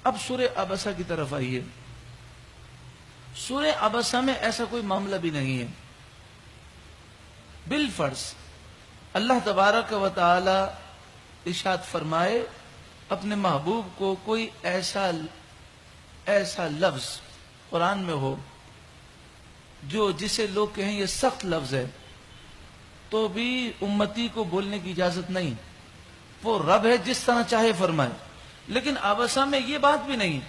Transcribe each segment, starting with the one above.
اب سورہ عبسہ کی طرف آئیے. سورہ عبسہ میں ایسا کوئی معاملہ بھی نہیں ہے. بالفرض اللہ تبارک و تعالی ارشاد فرمائے اپنے محبوب کو کوئی ایسا لفظ قرآن میں ہو جو جسے لوگ کہیں یہ سخت لفظ ہے، تو بھی امتی کو بولنے کی اجازت نہیں. وہ رب ہے، جس طرح چاہے فرمائے. لیکن عبسہ میں یہ بات بھی نہیں.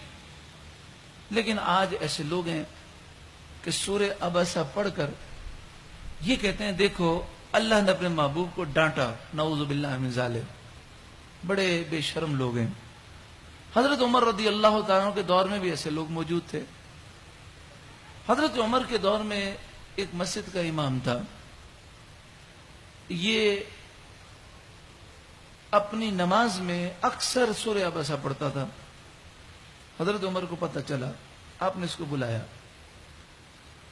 لیکن آج ایسے لوگ ہیں کہ سورہ عبسہ پڑھ کر یہ کہتے ہیں دیکھو اللہ نے اپنے محبوب کو ڈانٹا. نعوذ باللہ من ذالک. بڑے بے شرم لوگ ہیں. حضرت عمر رضی اللہ تعالیٰ عنہ کے دور میں بھی ایسے لوگ موجود تھے. حضرت عمر کے دور میں ایک مسجد کا امام تھا. یہ اپنی نماز میں اکثر سورہ عبسہ پڑھتا تھا. حضرت عمر کو پتہ چلا. آپ نے اس کو بلایا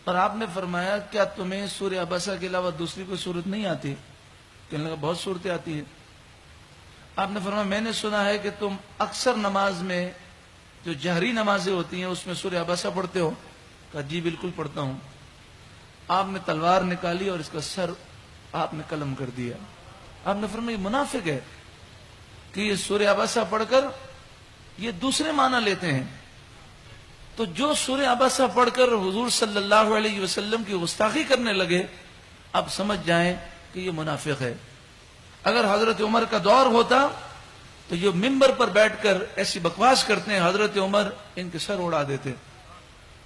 اور آپ نے فرمایا کیا تمہیں سورہ عبسہ کے علاوہ دوسری کوئی صورت نہیں آتی؟ کہنے لگا بہت صورتیں آتی ہیں. آپ نے فرمایا میں نے سنا ہے کہ تم اکثر نماز میں جو جہری نمازیں ہوتی ہیں اس میں سورہ عبسہ پڑھتے ہو. کہا جی بالکل پڑھتا ہوں. آپ نے تلوار نکالی اور اس کا سر آپ نے قلم کر دیا. آپ نے فرمایا یہ منافق ہے کہ یہ سورہ عبسہ پڑھ کر یہ دوسرے معنی لیتے ہیں. تو جو سورہ عبسہ پڑھ کر حضور صلی اللہ علیہ وسلم کی گستاخی کرنے لگے اب سمجھ جائیں کہ یہ منافق ہے. اگر حضرت عمر کا دور ہوتا تو یہ ممبر پر بیٹھ کر ایسی بکواس کرتے ہیں حضرت عمر ان کے سر اڑا دیتے.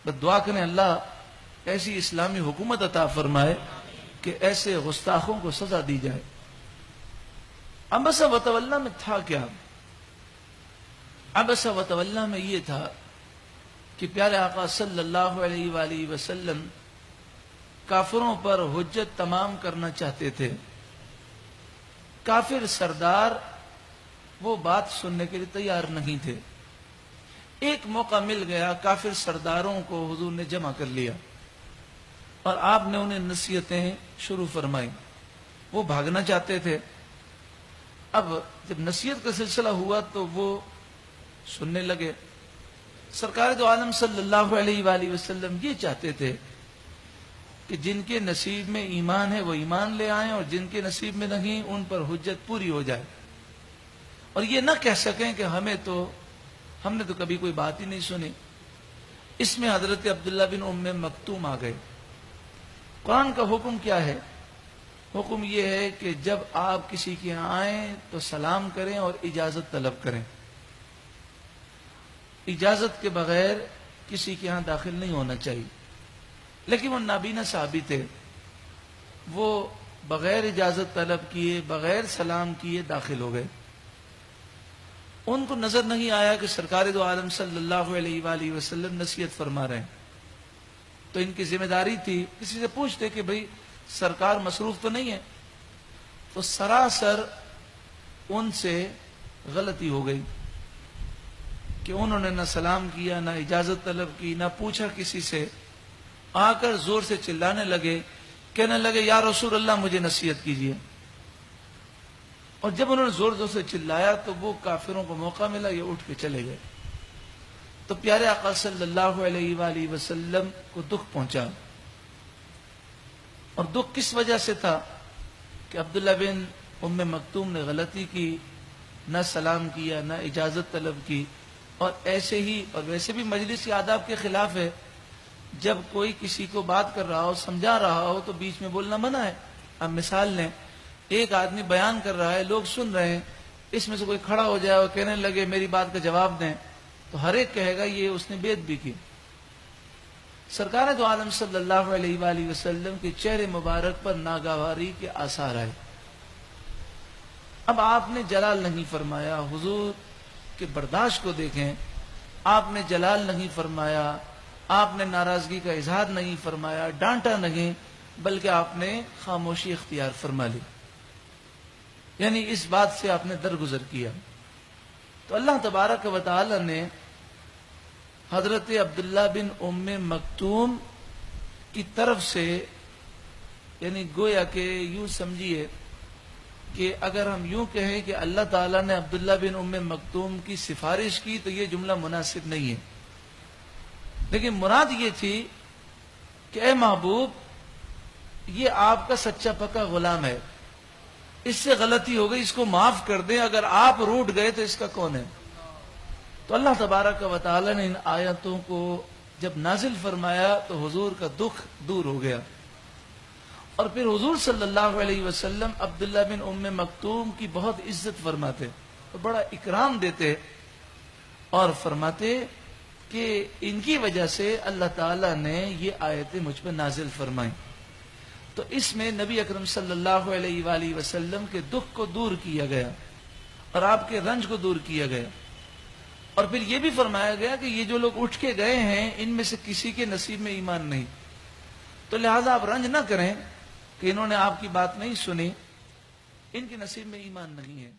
بس دعا کریں اللہ ایسی اسلامی حکومت عطا فرمائے کہ ایسے گستاخوں کو سزا دی جائے. عبسہ وتولی میں تھا کیا؟ عبسہ وتولی میں یہ تھا کہ پیارے آقا صلی اللہ علیہ وآلہ وسلم کافروں پر حجت تمام کرنا چاہتے تھے. کافر سردار وہ بات سننے کے لیے تیار نہیں تھے. ایک موقع مل گیا، کافر سرداروں کو حضور نے جمع کر لیا اور آپ نے انہیں نصیحتیں شروع فرمائی. وہ بھاگنا چاہتے تھے. اب جب نصیحت کا سلسلہ ہوا تو وہ سننے لگے. سرکار دو عالم صلی اللہ علیہ وآلہ وسلم یہ چاہتے تھے کہ جن کے نصیب میں ایمان ہے وہ ایمان لے آئیں اور جن کے نصیب میں نہیں ان پر حجت پوری ہو جائے. اور یہ نہ کہہ سکیں کہ ہم نے تو کبھی کوئی بات ہی نہیں سنی. اس میں حضرت عبداللہ بن ام مکتوم آ گئے. قرآن کا حکم کیا ہے؟ حکم یہ ہے کہ جب آپ کسی کے یہاں آئیں تو سلام کریں اور اجازت طلب کریں. اجازت کے بغیر کسی کے یہاں داخل نہیں ہونا چاہیے. لیکن وہ نابینا صحابی تھے. وہ بغیر اجازت طلب کیے بغیر سلام کیے داخل ہو گئے. ان کو نظر نہیں آیا کہ سرکار دو عالم صلی اللہ علیہ وآلہ وسلم نصیحت فرما رہے ہیں. تو ان کی ذمہ داری تھی کسی سے پوچھتے کہ بھئی سرکار مصروف تو نہیں ہے. تو سراسر ان سے غلطی ہو گئی کہ انہوں نے نہ سلام کیا نہ اجازت طلب کی نہ پوچھا کسی سے. آ کر زور سے چلانے لگے، کہنے لگے یا رسول اللہ مجھے نصیحت کیجیے. اور جب انہوں نے زور زور سے چلایا تو وہ کافروں کو موقع ملا، یہ اٹھ کے چلے گئے. تو پیارے آقا صلی اللہ علیہ وآلہ وسلم کو دکھ پہنچا. اور دکھ کس وجہ سے تھا کہ عبداللہ بن ام مکتوم نے غلطی کی، نہ سلام کیا نہ اجازت طلب کی. اور ایسے ہی اور ویسے بھی مجلس کے آداب کے خلاف ہے. جب کوئی کسی کو بات کر رہا ہو سمجھا رہا ہو تو بیچ میں بولنا منع ہے. اب مثال لیں، ایک آدمی بیان کر رہا ہے لوگ سن رہے ہیں، اس میں سے کوئی کھڑا ہو جائے اور کہنے لگے میری بات کا جواب دیں تو ہر ایک کہے گا یہ اس نے بے ادبی کی. سرکار دو عالم صلی اللہ علیہ وآلہ وسلم کے چہرے مبارک پر ناگواری کے آثار آئے. اب آپ نے جلال نہیں فرمایا، حضور کے برداشت کو دیکھیں. آپ نے جلال نہیں فرمایا، آپ نے ناراضگی کا اظہار نہیں فرمایا، ڈانٹا نہیں، بلکہ آپ نے خاموشی اختیار فرما لی. یعنی اس بات سے آپ نے درگزر کیا. تو اللہ تبارک و تعالی نے حضرت عبداللہ بن ام مکتوم کی طرف سے یعنی گویا کہ یوں سمجھیے کہ اگر ہم یوں کہیں کہ اللہ تعالیٰ نے عبداللہ بن ام مکتوم کی سفارش کی تو یہ جملہ مناسب نہیں ہے، لیکن مراد یہ تھی کہ اے محبوب یہ آپ کا سچا پکا غلام ہے، اس سے غلطی ہو گئی، اس کو معاف کر دیں، اگر آپ روٹ گئے تو اس کا کون ہے؟ تو اللہ تبارک و تعالی نے ان آیتوں کو جب نازل فرمایا تو حضور کا دکھ دور ہو گیا، اور پھر حضور صلی اللہ علیہ وسلم عبداللہ بن ام مکتوم کی بہت عزت فرماتے اور بڑا اکرام دیتے، اور فرماتے کہ ان کی وجہ سے اللہ تعالیٰ نے یہ آیتیں مجھ پر نازل فرمائیں۔ تو اس میں نبی اکرم صلی اللہ علیہ وآلہ وسلم کے دکھ کو دور کیا گیا اور آپ کے رنج کو دور کیا گیا، اور پھر یہ بھی فرمایا گیا کہ یہ جو لوگ اٹھ کے گئے ہیں ان میں سے کسی کے نصیب میں ایمان نہیں، تو لہذا آپ رنج نہ کریں کہ انہوں نے آپ کی بات نہیں سنی، ان کے نصیب میں ایمان نہیں ہے۔